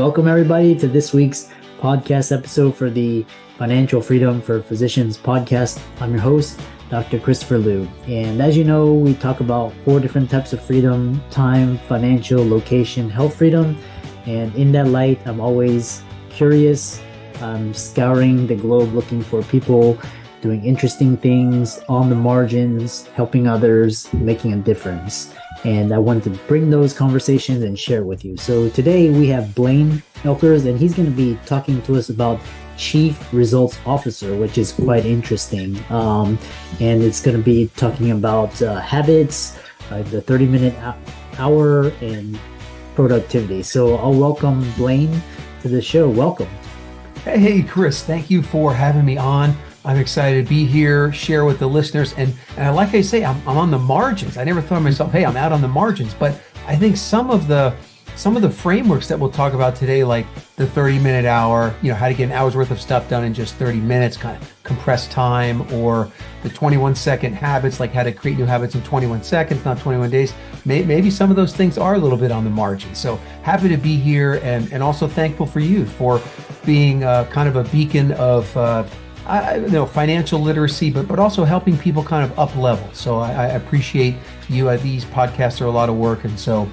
Welcome, everybody, to this week's podcast episode for the Financial Freedom for Physicians podcast. I'm your host, Dr. Christopher Liu. And as you know, we talk about 4 different types of freedom: time, financial, location, health freedom. And in that light, I'm always curious. I'm scouring the globe looking for people doing interesting things on the margins, helping others, making a difference. And I wanted to bring those conversations and share it with you. So today we have Blaine Oelkers, and he's going to be talking to us about Chief Results Officer, which is quite interesting. And it's going to be talking about habits, the 30-minute hour, and productivity. So I'll welcome Blaine to the show. Welcome. Hey, Chris, thank you for having me on. I'm excited to be here, share with the listeners. And like I say, I'm on the margins. I never thought of myself, hey, I'm out on the margins. But I think some of the frameworks that we'll talk about today, like the 30-minute hour, how to get an hour's worth of stuff done in just 30 minutes, kind of compressed time, or the 21-second habits, like how to create new habits in 21 seconds, not 21 days. Maybe some of those things are a little bit on the margin. So happy to be here, and also thankful for you for being kind of a beacon of financial literacy, but also helping people kind of up level. So I appreciate you. These podcasts are a lot of work, and so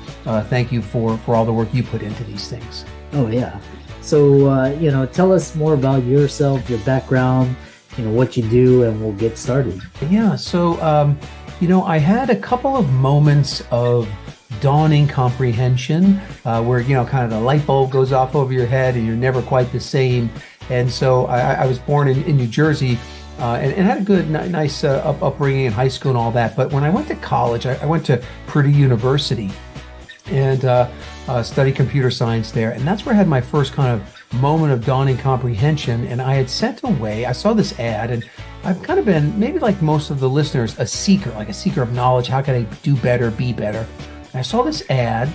thank you for all the work you put into these things. Oh yeah. So tell us more about yourself, your background, what you do, and we'll get started. Yeah. So I had a couple of moments of dawning comprehension where kind of the light bulb goes off over your head and you're never quite the same. And so I was born in New Jersey and had a good, nice upbringing in high school and all that. But when I went to college, I went to Purdue University and studied computer science there. And that's where I had my first kind of moment of dawning comprehension. And I had sent away, I saw this ad, and I've kind of been, maybe like most of the listeners, a seeker of knowledge. How can I do better, be better? And I saw this ad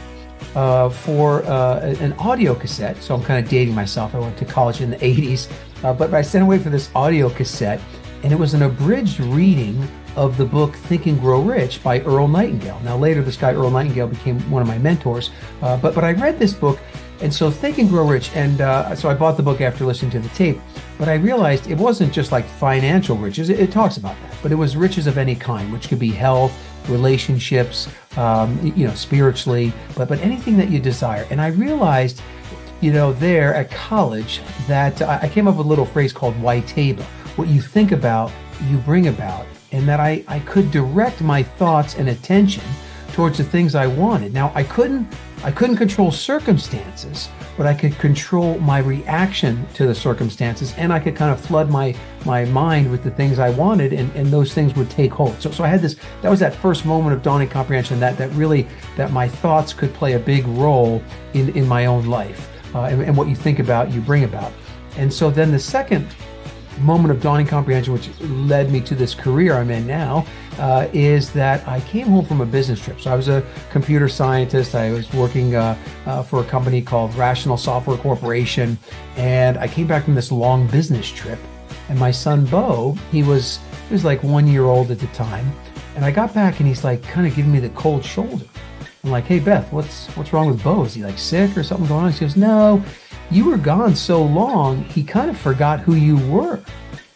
for an audio cassette. So I'm kind of dating myself. I went to college in the 80s, but I sent away for this audio cassette, and it was an abridged reading of the book Think and Grow Rich by Earl Nightingale. Now later, this guy Earl Nightingale became one of my mentors, but I read this book, and so Think and Grow Rich, and so I bought the book after listening to the tape, but I realized it wasn't just like financial riches. It talks about that, but it was riches of any kind, which could be health, relationships, spiritually, but anything that you desire. And I realized, there at college that I came up with a little phrase called WYTAYBA. What you think about, you bring about, and that I could direct my thoughts and attention towards the things I wanted. Now, I couldn't control circumstances, but I could control my reaction to the circumstances, and I could kind of flood my mind with the things I wanted, and those things would take hold. So I had this, that was that first moment of dawning comprehension that my thoughts could play a big role in my own life, and what you think about, you bring about. And so then the second moment of dawning comprehension, which led me to this career I'm in now, is that I came home from a business trip. So I was a computer scientist. I was working for a company called Rational Software Corporation, and I came back from this long business trip. And my son Bo, he was like 1 year old at the time, and I got back and he's like kind of giving me the cold shoulder. I'm like, hey Beth, what's wrong with Bo? Is he like sick or something going on? She goes, no, you were gone so long, he kind of forgot who you were.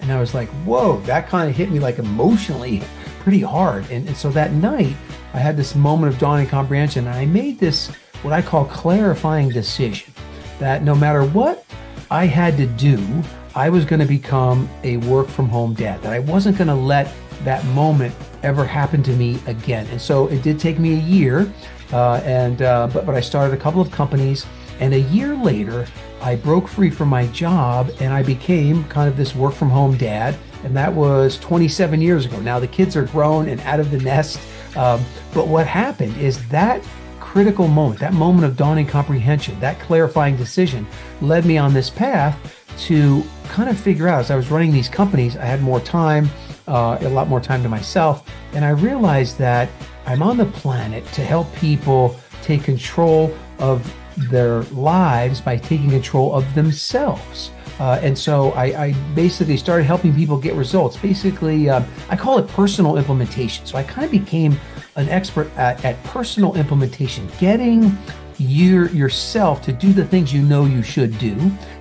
And I was like, whoa, that kind of hit me like emotionally pretty hard. And so that night, I had this moment of dawning comprehension, and I made this, what I call clarifying decision, that no matter what I had to do, I was going to become a work from home dad, that I wasn't going to let that moment ever happen to me again. And so it did take me a year, but I started a couple of companies. And a year later, I broke free from my job and I became kind of this work from home dad. And that was 27 years ago. Now the kids are grown and out of the nest. But what happened is that critical moment, that moment of dawning comprehension, that clarifying decision led me on this path to kind of figure out, as I was running these companies, I had more time, a lot more time to myself. And I realized that I'm on the planet to help people take control of their lives by taking control of themselves. And so I basically started helping people get results. Basically, I call it personal implementation. So I kind of became an expert at personal implementation, getting yourself to do the things you know you should do.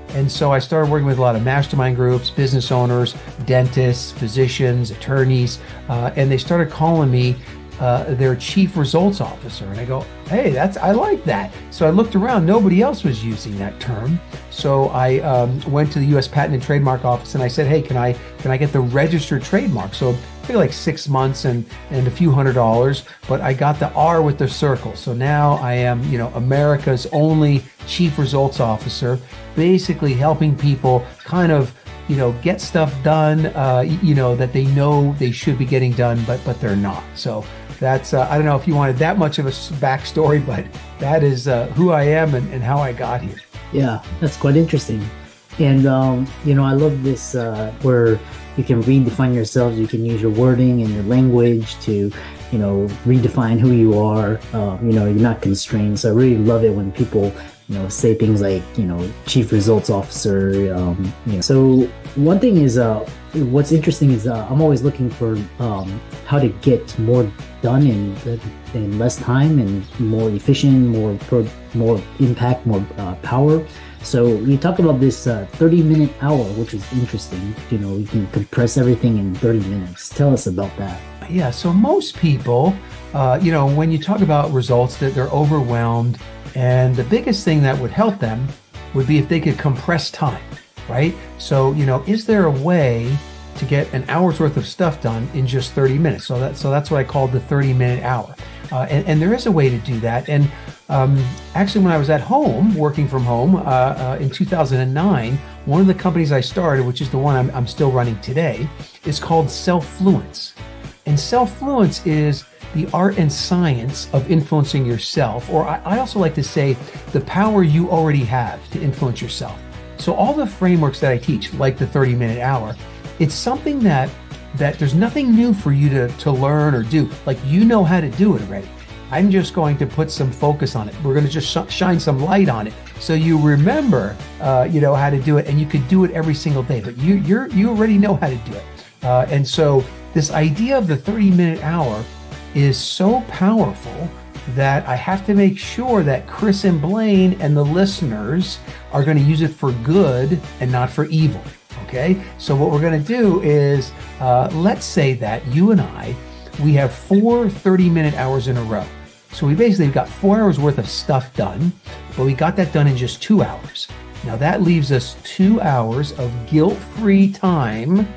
And so I started working with a lot of mastermind groups, business owners, dentists, physicians, attorneys, and they started calling me their chief results officer. And I go, hey, I like that. So I looked around, nobody else was using that term. So I went to the U.S. Patent and Trademark Office and I said, hey, can I get the registered trademark? So it took like 6 months and a few $100s, but I got the R with the circle. So now I am, America's only chief results officer, basically helping people kind of, get stuff done, that they know they should be getting done, but they're not. So that's, I don't know if you wanted that much of a backstory, but that is who I am and how I got here. Yeah, that's quite interesting. And, I love this where you can redefine yourselves. You can use your wording and your language to, redefine who you are. You're not constrained. So I really love it when people, say things like, chief results officer. So one thing is, what's interesting is I'm always looking for how to get more done in less time and more efficient, more impact, more power. So you talk about this 30-minute hour, which is interesting. You can compress everything in 30 minutes. Tell us about that. Yeah. So most people, when you talk about results, that they're overwhelmed. And the biggest thing that would help them would be if they could compress time, right? So, is there a way to get an hour's worth of stuff done in just 30 minutes? So that's what I called the 30-minute hour. And there is a way to do that. And actually, when I was at home, working from home in 2009, one of the companies I started, which is the one I'm still running today, is called Self-Fluence. And Self-Fluence is the art and science of influencing yourself, or I also like to say the power you already have to influence yourself. So all the frameworks that I teach, like the 30-minute hour, it's something that there's nothing new for you to learn or do. Like, you know how to do it already. I'm just going to put some focus on it. We're going to just shine some light on it, so you remember, how to do it, and you could do it every single day. But you already know how to do it, and so this idea of the 30-minute hour is so powerful that I have to make sure that Chris and Blaine and the listeners are going to use it for good and not for evil. Okay, so what we're going to do is, let's say that you and we have 4 30-minute hours in a row. So we basically got 4 hours worth of stuff done, but we got that done in just 2 hours. Now that leaves us 2 hours of guilt-free time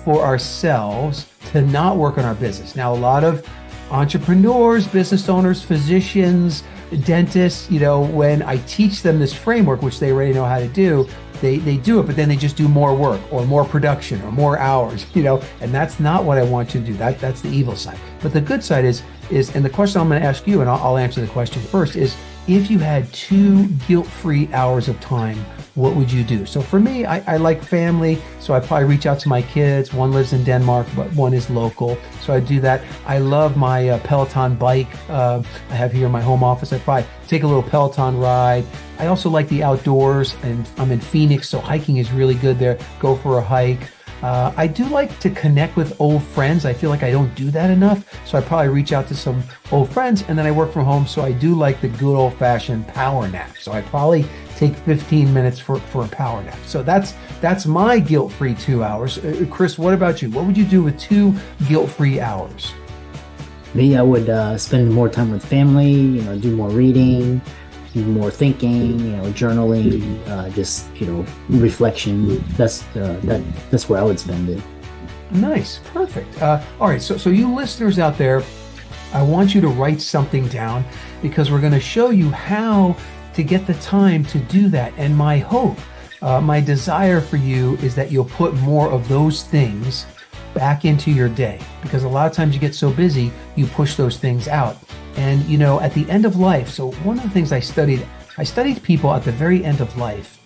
for ourselves to not work on our business. Now, a lot of entrepreneurs, business owners, physicians, dentists, when I teach them this framework, which they already know how to do, they do it, but then they just do more work or more production or more hours, and that's not what I want you to do. That's the evil side. But the good side is, and the question I'm going to ask you, and I'll answer the question first, is if you had 2 guilt-free hours of time, what would you do? So for me, I like family, so I probably reach out to my kids. One lives in Denmark, but one is local, so I do that. I love my Peloton bike I have here in my home office. I probably take a little Peloton ride. I also like the outdoors, and I'm in Phoenix, so hiking is really good there. Go for a hike. I do like to connect with old friends. I feel like I don't do that enough, so I probably reach out to some old friends, and then I work from home, so I do like the good old-fashioned power nap. So I probably take 15 minutes for a power nap. So that's my guilt-free 2 hours. Chris, what about you? What would you do with 2 guilt-free hours? Me, I would spend more time with family, do more reading, do more thinking, journaling, just, reflection. That's where I would spend it. Nice. Perfect. All right. So you listeners out there, I want you to write something down, because we're going to show you how to get the time to do that. And my hope, my desire for you is that you'll put more of those things back into your day, because a lot of times you get so busy, you push those things out. And, at the end of life, so one of the things I studied people at the very end of life,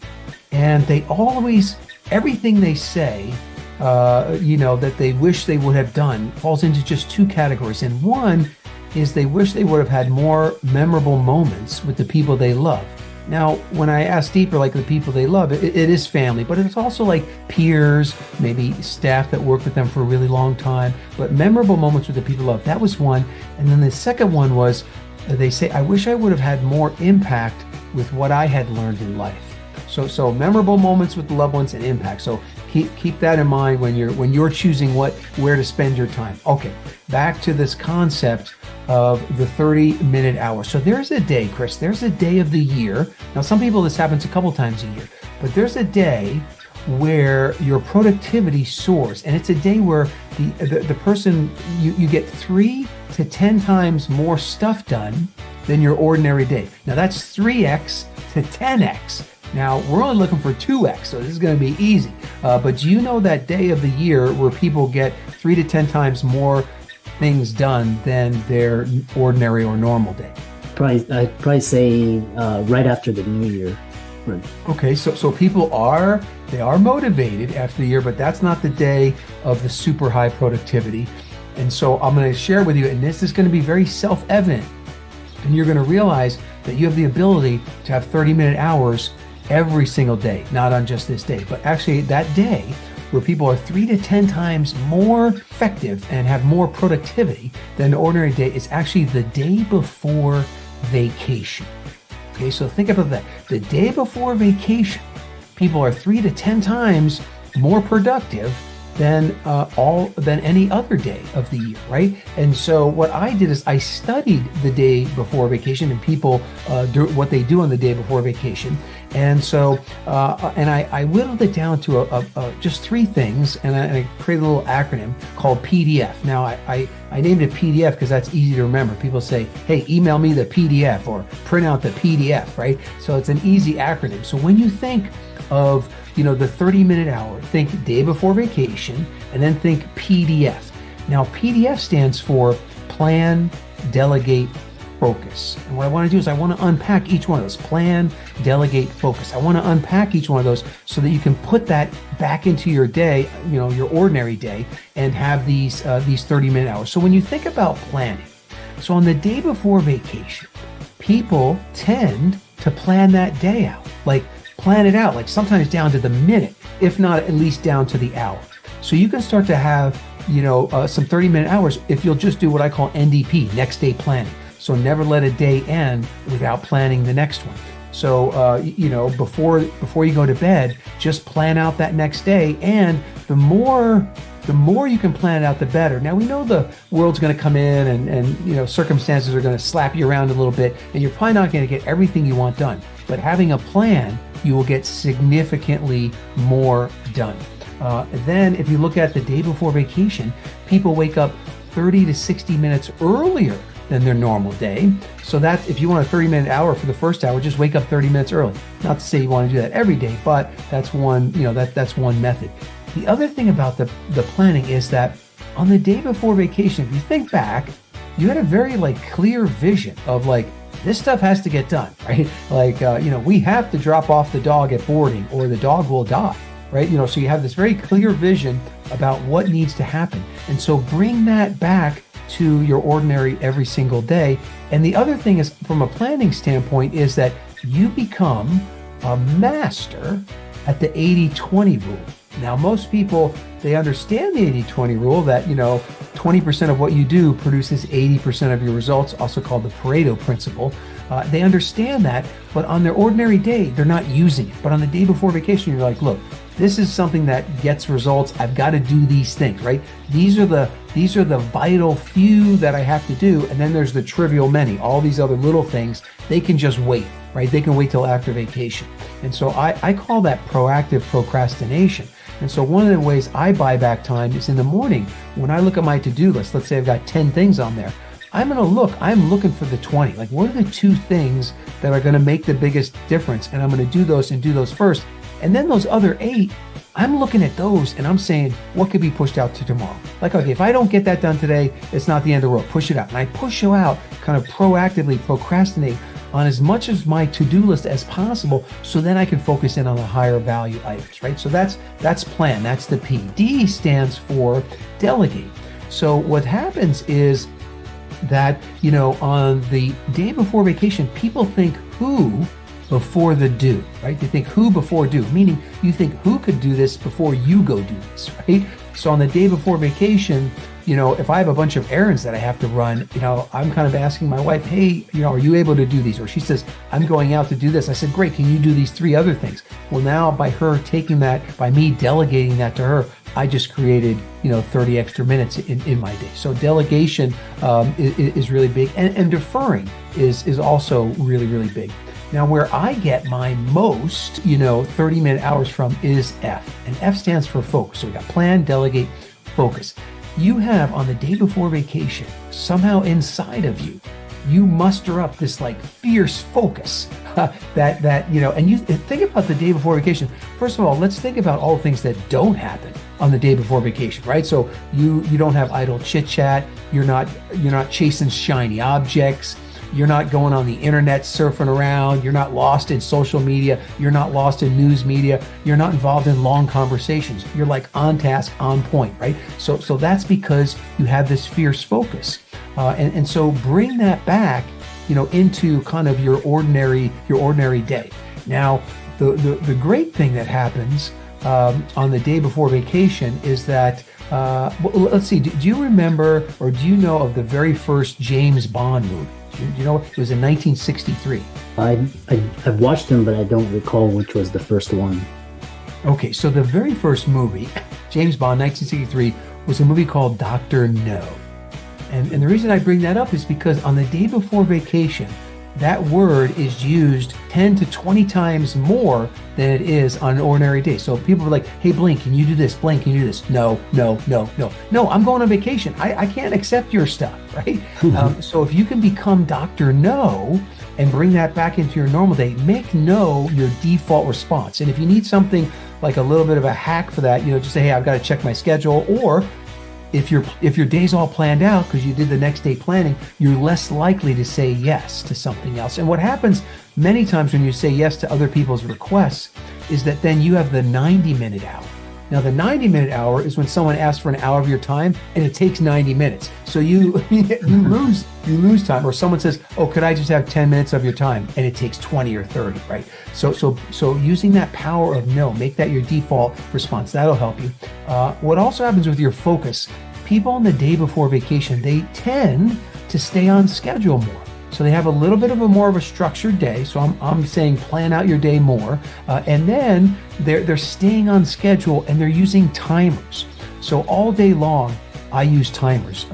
and they always, everything they say, that they wish they would have done falls into just 2 categories. And one is they wish they would have had more memorable moments with the people they love. Now, when I ask deeper, like the people they love, it is family, but it's also like peers, maybe staff that work with them for a really long time, but memorable moments with the people they love. That was one. And then the second one was they say, I wish I would have had more impact with what I had learned in life. So memorable moments with loved ones and impact. So keep that in mind when you're choosing where to spend your time. Okay, back to this concept of the 30-minute hour. So there's a day, Chris, there's a day of the year. Now, some people, this happens a couple times a year, but there's a day where your productivity soars. And it's a day where the person, you get 3 to 10 times more stuff done than your ordinary day. Now that's 3x to 10x. Now we're only looking for 2x, so this is going to be easy. But do you know that day of the year where people get 3 to 10 times more things done than their ordinary or normal day? I'd probably say right after the new year. Right. Okay, so people are motivated after the year, but that's not the day of the super high productivity. And so I'm going to share with you, and this is going to be very self-evident, and you're going to realize that you have the ability to have 30-minute hours every single day, not on just this day, but actually that day where people are 3 to 10 times more effective and have more productivity than the ordinary day is actually the day before vacation. Okay, so think about that. The day before vacation, people are 3 to 10 times more productive than any other day of the year, right? And so what I did is I studied the day before vacation and people do what they do on the day before vacation. And so I whittled it down to just 3 things, and I created a little acronym called PDF. Now I named it PDF because that's easy to remember. People say, hey, email me the PDF or print out the PDF, right? So it's an easy acronym. So when you think of the 30-minute hour, think day before vacation, and then think PDF. Now, PDF stands for plan, delegate, focus. And what I want to do is I want to unpack each one of those. Plan, delegate, focus. I want to unpack each one of those so that you can put that back into your day, your ordinary day, and have these 30-minute hours. So when you think about planning, so on the day before vacation, people tend to plan that day out. Plan it out, sometimes down to the minute, if not at least down to the hour. So you can start to have, some 30-minute hours if you'll just do what I call NDP, next day planning. So never let a day end without planning the next one. So, before you go to bed, just plan out that next day. And the more you can plan it out, the better. Now, we know the world's going to come in and circumstances are going to slap you around a little bit, and you're probably not going to get everything you want done. But having a plan, you will get significantly more done. Then if you look at the day before vacation, people wake up 30 to 60 minutes earlier than their normal day. So that if you want a 30-minute hour for the first hour, just wake up 30 minutes early. Not to say you want to do that every day, but that's one, that's one method. The other thing about the planning is that on the day before vacation, if you think back, you had a very clear vision of this stuff has to get done, right? We have to drop off the dog at boarding or the dog will die, right? So you have this very clear vision about what needs to happen. And so bring that back to your ordinary every single day. And the other thing is, from a planning standpoint, is that you become a master at the 80-20 rule. Now, most people, they understand the 80-20 rule that, 20% of what you do produces 80% of your results, also called the Pareto principle. They understand that, but on their ordinary day, they're not using it. But on the day before vacation, you're like, look, this is something that gets results. I've got to do these things, right? These are the vital few that I have to do. And then there's the trivial many, all these other little things, they can just wait, right? They can wait till after vacation. And so I call that proactive procrastination. And so one of the ways I buy back time is in the morning when I look at my to-do list. Let's say I've got 10 things on there. I'm looking for the 20. What are the 2 things that are going to make the biggest difference? And I'm going to do those first. And then those other 8, I'm looking at those and I'm saying, what could be pushed out to tomorrow? Okay, if I don't get that done today, it's not the end of the world. Push it out. And I push you out, kind of proactively procrastinate on as much of my to-do list as possible, so then I can focus in on the higher value items, right? So that's plan, that's the P. D stands for delegate. So what happens is that, on the day before vacation, people think who before the do, right? They think who before do, meaning you think who could do this before you go do this, right? So on the day before vacation, if I have a bunch of errands that I have to run, I'm kind of asking my wife, hey, are you able to do these? Or she says, I'm going out to do this. I said, great, can you do these 3 other things? Well, now by her taking that, by me delegating that to her, I just created, 30 extra minutes in my day. So delegation is really big, and deferring is also really, really big. Now, where I get my most, 30-minute hours from is F, and F stands for focus. So we got plan, delegate, focus. You have on the day before vacation, somehow inside of you, you muster up this like fierce focus and you think about the day before vacation. First of all, let's think about all the things that don't happen on the day before vacation, right? So you don't have idle chit chat. You're not chasing shiny objects. You're not going on the internet surfing around. You're not lost in social media. You're not lost in news media. You're not involved in long conversations. You're like on task, on point, right? So that's because you have this fierce focus. And so bring that back, into kind of your ordinary day. Now, the great thing that happens on the day before vacation is that, let's see, do you remember or do you know of the very first James Bond movie? You know, it was in 1963. I've watched them, but I don't recall which was the first one. Okay, so the very first movie, James Bond, 1963, was a movie called Dr. No. And the reason I bring that up is because on the day before vacation, that word is used 10 to 20 times more than it is on an ordinary day. So people are like, hey, Blaine, can you do this? Blaine, can you do this? No, I'm going on vacation. I can't accept your stuff, right? So if you can become Dr. No and bring that back into your normal day, make no your default response. And if you need something like a little bit of a hack for that, just say, hey, I've got to check my schedule. Or if your day's all planned out because you did the next day planning, you're less likely to say yes to something else. And what happens many times when you say yes to other people's requests is that then you have the 90-minute hour. Now, the 90-minute hour is when someone asks for an hour of your time and it takes 90 minutes. So you lose time. Or someone says, oh, could I just have 10 minutes of your time? And it takes 20 or 30, right? So using that power of no, make that your default response. That'll help you. What also happens with your focus, people on the day before vacation, they tend to stay on schedule more. So they have a little bit of more of a structured day. So I'm saying plan out your day more. And then they're staying on schedule and they're using timers. So all day long, I use timers.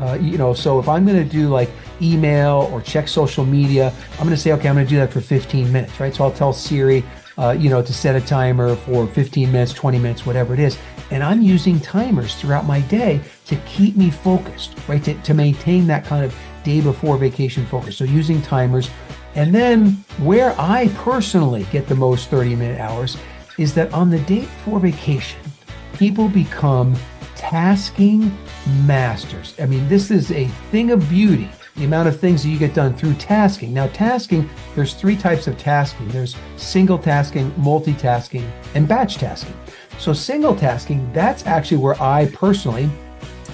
So if I'm going to do like email or check social media, I'm going to say, okay, I'm going to do that for 15 minutes, right? So I'll tell Siri, to set a timer for 15 minutes, 20 minutes, whatever it is. And I'm using timers throughout my day to keep me focused, right? To maintain that kind of day before vacation focus. So using timers. And then where I personally get the most 30-minute hours is that on the day before vacation, people become tasking masters. I mean, this is a thing of beauty, the amount of things that you get done through tasking. Now, tasking, there's 3 types of tasking. There's single tasking, multitasking, and batch tasking. So single tasking, that's actually where I personally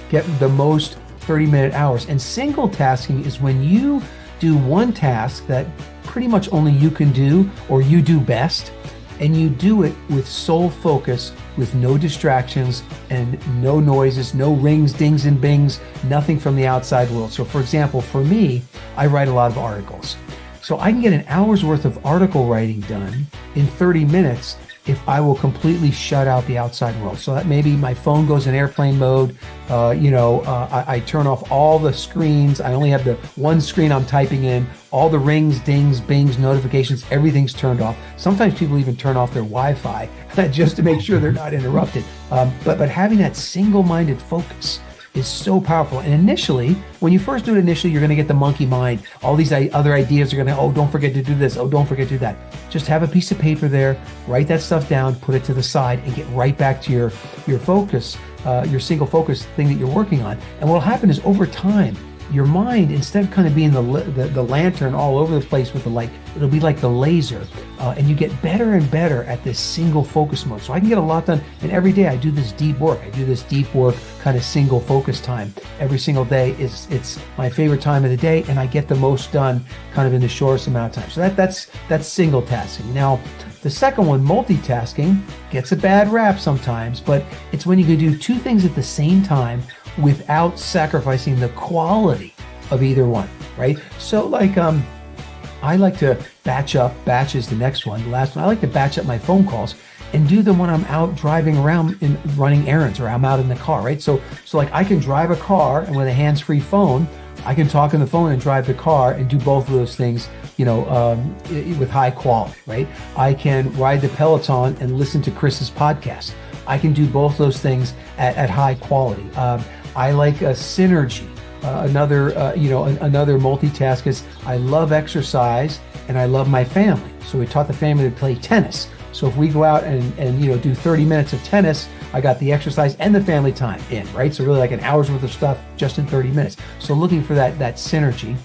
get the most 30-minute hours. And single tasking is when you do one task that pretty much only you can do or you do best, and you do it with sole focus, with no distractions and no noises, no rings, dings, and bings, nothing from the outside world. So for example, for me, I write a lot of articles. So I can get an hour's worth of article writing done in 30 minutes if I will completely shut out the outside world. So that maybe my phone goes in airplane mode, I turn off all the screens. I only have the one screen I'm typing in, all the rings, dings, bings, notifications, everything's turned off. Sometimes people even turn off their Wi-Fi just to make sure they're not interrupted. But having that single-minded focus is so powerful. And initially, when you first do it initially, you're going to get the monkey mind. All these other ideas are going to, oh, don't forget to do this. Oh, don't forget to do that. Just have a piece of paper there, write that stuff down, put it to the side, and get right back to your focus, your single focus thing that you're working on. And what'll happen is over time, your mind, instead of kind of being the lantern all over the place with the light, it'll be like the laser, and you get better and better at this single focus mode. So I can get a lot done, and every day I do this deep work. I do this deep work kind of single focus time. Every single day it's my favorite time of the day, and I get the most done kind of in the shortest amount of time. So that's single tasking. Now, The second one, multitasking, gets a bad rap sometimes, but it's when you can do two things at the same time without sacrificing the quality of either one, right? So like, I like to batch is the next one, the last one. I like to batch up my phone calls and do them when I'm out driving around and running errands, or I'm out in the car, right? So like I can drive a car, and with a hands-free phone, I can talk on the phone and drive the car and do both of those things, with high quality, right? I can ride the Peloton and listen to Chris's podcast. I can do both those things at high quality. I like a synergy. Another multitask is I love exercise and I love my family. So we taught the family to play tennis. So if we go out and do 30 minutes of tennis, I got the exercise and the family time in, right? So really like an hour's worth of stuff just in 30 minutes. So looking for that synergy.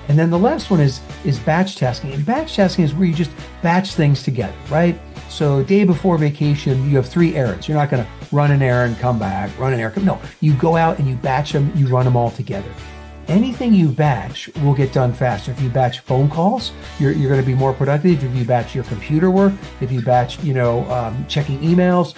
And then the last one is batch tasking. And batch tasking is where you just batch things together, right? So day before vacation, you have 3 errands. You're not going to run an errand, come back, run an errand. No, you go out and you batch them, you run them all together. Anything you batch will get done faster. If you batch phone calls, you're going to be more productive. If you batch your computer work, if you batch, checking emails,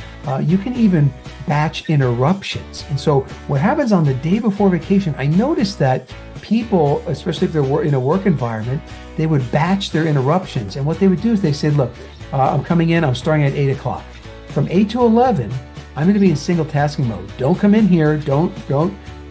you can even batch interruptions. And so what happens on the day before vacation, I noticed that people, especially if they're in a work environment, they would batch their interruptions. And what they would do is they said, look, I'm coming in, I'm starting at 8 o'clock. From 8 to 11, I'm going to be in single tasking mode. Don't come in here. Don't.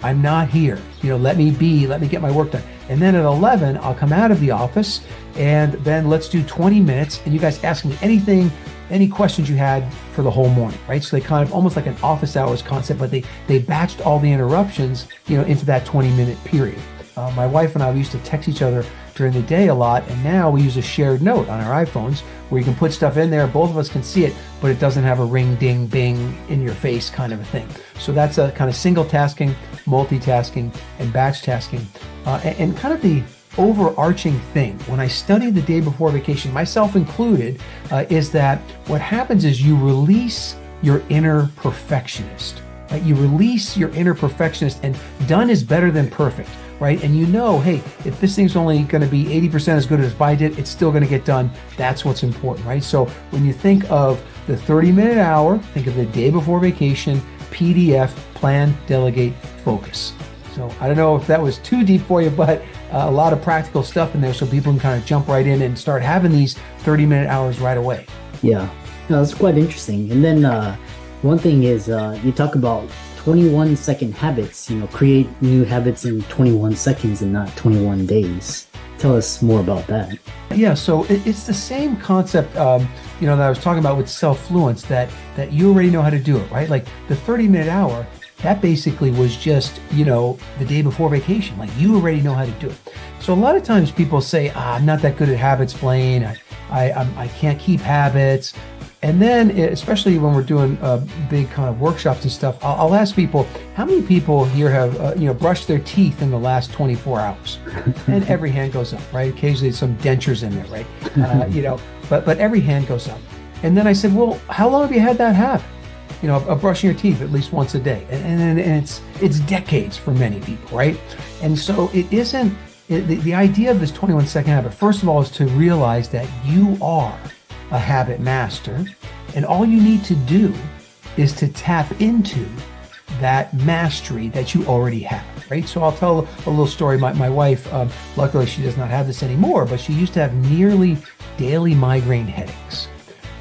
I'm not here. Let me get my work done. And then at 11, I'll come out of the office, and then let's do 20 minutes. And you guys ask me any questions you had for the whole morning, right? So they kind of almost like an office hours concept, but they batched all the interruptions, into that 20-minute period. My wife and I, we used to text each other during the day a lot, and now we use a shared note on our iPhones where you can put stuff in there, both of us can see it, but it doesn't have a ring, ding, bing in your face kind of a thing. So that's a kind of single tasking, multitasking, and batch tasking. And kind of the overarching thing when I study the day before vacation, myself included, is that what happens is you release your inner perfectionist. Right? You release your inner perfectionist, and done is better than perfect. Right? And hey, if this thing's only going to be 80% as good as if I did, it's still going to get done. That's what's important, right? So when you think of the 30-minute hour, think of the day before vacation, PDF, plan, delegate, focus. So I don't know if that was too deep for you, but a lot of practical stuff in there so people can kind of jump right in and start having these 30-minute hours right away. Yeah, no, that's quite interesting. And then one thing is you talk about 21-second habits, create new habits in 21 seconds and not 21 days. Tell us more about that. Yeah, so it's the same concept, that I was talking about with self-fluence, that you already know how to do it, right? Like the 30-minute hour, that basically was just, the day before vacation. Like you already know how to do it. So a lot of times people say, I'm not that good at habits, Blaine. I can't keep habits. And then, especially when we're doing big kind of workshops and stuff, I'll ask people, how many people here have, brushed their teeth in the last 24 hours? And every hand goes up, right? Occasionally some dentures in there, right? But every hand goes up. And then I said, well, how long have you had that habit? Of brushing your teeth at least once a day. And it's decades for many people, right? And so it isn't, the idea of this 21-second habit, first of all, is to realize that you are a habit master, and all you need to do is to tap into that mastery that you already have, right? So I'll tell a little story. My wife, luckily she does not have this anymore, but she used to have nearly daily migraine headaches.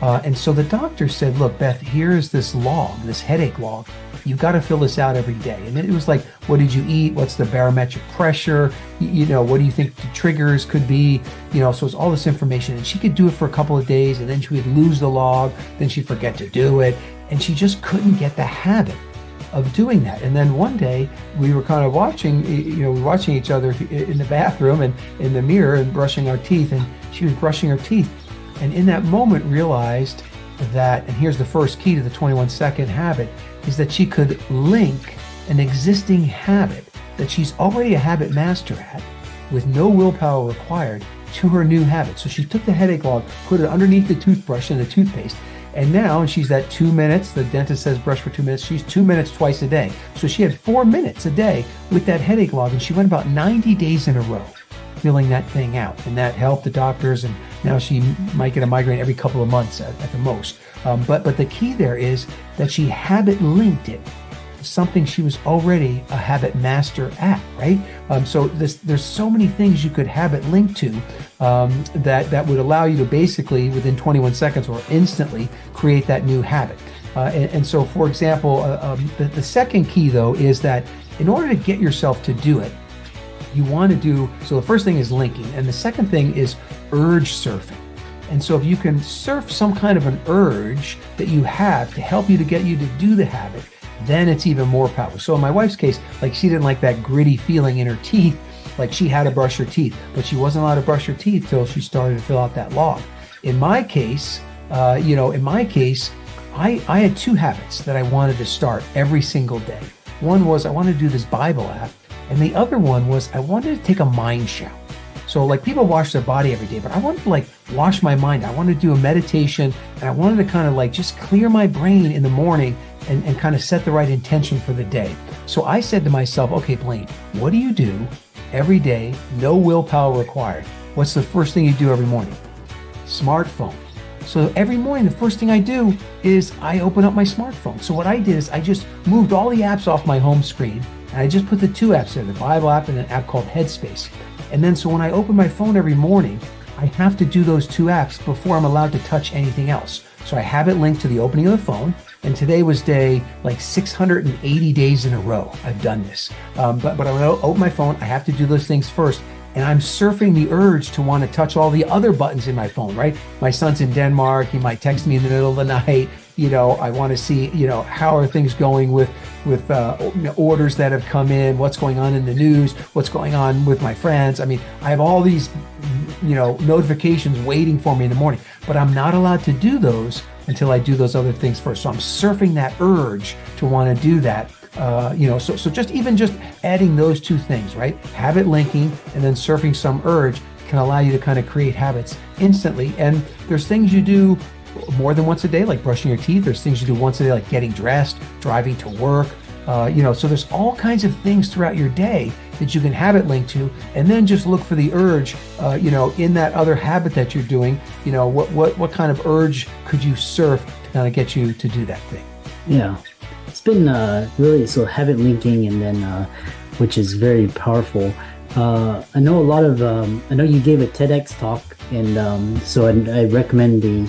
And so the doctor said, look, Beth, here's this log, this headache log. You've got to fill this out every day. And it was like, what did you eat? What's the barometric pressure? What do you think the triggers could be? So it's all this information. And she could do it for a couple of days, and then she would lose the log. Then she'd forget to do it. And she just couldn't get the habit of doing that. And then one day we were kind of watching each other in the bathroom and in the mirror and brushing our teeth. And she was brushing her teeth. And in that moment realized that, and here's the first key to the 21-second habit, is that she could link an existing habit that she's already a habit master at with no willpower required to her new habit. So she took the headache log, put it underneath the toothbrush and the toothpaste, and now she's at 2 minutes. The dentist says brush for 2 minutes. She's 2 minutes twice a day. So she had 4 minutes a day with that headache log, and she went about 90 days in a row. filling that thing out. And that helped the doctors. And now she might get a migraine every couple of months at the most. But the key there is that she habit linked it to something she was already a habit master at, right? So there's so many things you could habit link to that would allow you to basically within 21 seconds or instantly create that new habit. And so, for example, the second key, though, is that in order to get yourself to do it, you want to do, so the first thing is linking, and the second thing is urge surfing. And so if you can surf some kind of an urge that you have to help you to get you to do the habit, then it's even more powerful. So in my wife's case, like she didn't like that gritty feeling in her teeth, like she had to brush her teeth, but she wasn't allowed to brush her teeth till she started to fill out that log. In my case, I had two habits that I wanted to start every single day. One was I wanted to do this Bible app, and the other one was I wanted to take a mind shower. So like people wash their body every day, but I wanted to like wash my mind. I wanted to do a meditation, and I wanted to kind of like just clear my brain in the morning and kind of set the right intention for the day. So I said to myself, okay, Blaine, what do you do every day? No willpower required. What's the first thing you do every morning? Smartphone. So every morning, the first thing I do is I open up my smartphone. So what I did is I just moved all the apps off my home screen, and I just put the two apps there, the Bible app and an app called Headspace. And then so when I open my phone every morning, I have to do those two apps before I'm allowed to touch anything else. So I have it linked to the opening of the phone. And today was day like 680 days in a row I've done this. But I'm going to open my phone. I have to do those things first. And I'm surfing the urge to want to touch all the other buttons in my phone, right? My son's in Denmark. He might text me in the middle of the night. I want to see, how are things going with orders that have come in, what's going on in the news, what's going on with my friends. I mean, I have all these, notifications waiting for me in the morning, but I'm not allowed to do those until I do those other things first. So I'm surfing that urge to want to do that. So just adding those two things, right? Habit linking and then surfing some urge can allow you to kind of create habits instantly. And there's things you do more than once a day, like brushing your teeth. There's things you do once a day, like getting dressed, driving to work. So there's all kinds of things throughout your day that you can habit link to, and then just look for the urge, in that other habit that you're doing. What kind of urge could you surf to kind of get you to do that thing? Yeah. It's been really so habit linking, and then which is very powerful. I know I know you gave a TEDx talk, and so I recommend the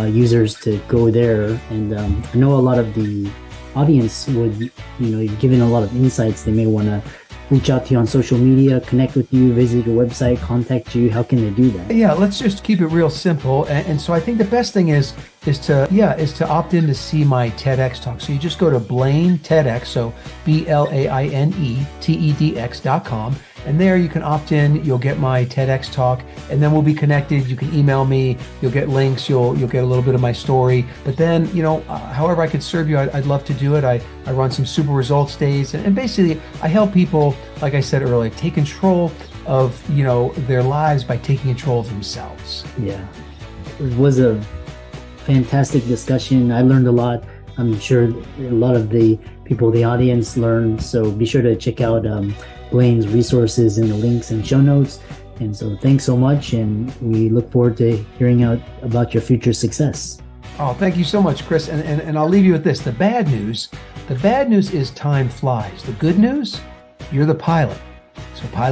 users to go there. And I know a lot of the audience would, given a lot of insights, they may want to reach out to you on social media, connect with you, visit your website, contact you. How can they do that? Yeah, let's just keep it real simple. And so I think the best thing is to opt in to see my TEDx talk. So you just go to Blaine TEDx, so BlaineTEDx.com. And there you can opt in, you'll get my TEDx talk, and then we'll be connected. You can email me, you'll get links, you'll get a little bit of my story. But then, however I could serve you, I'd love to do it. I run some super results days, and basically I help people, like I said earlier, take control of, their lives by taking control of themselves. Yeah, it was a fantastic discussion. I learned a lot. I'm sure a lot of the people in the audience learned. So be sure to check out Blaine's resources in the links and show notes. And so thanks so much, and we look forward to hearing out about your future success. Oh, thank you so much, Chris. And I'll leave you with this. The bad news is time flies. The good news, you're the pilot. So pilot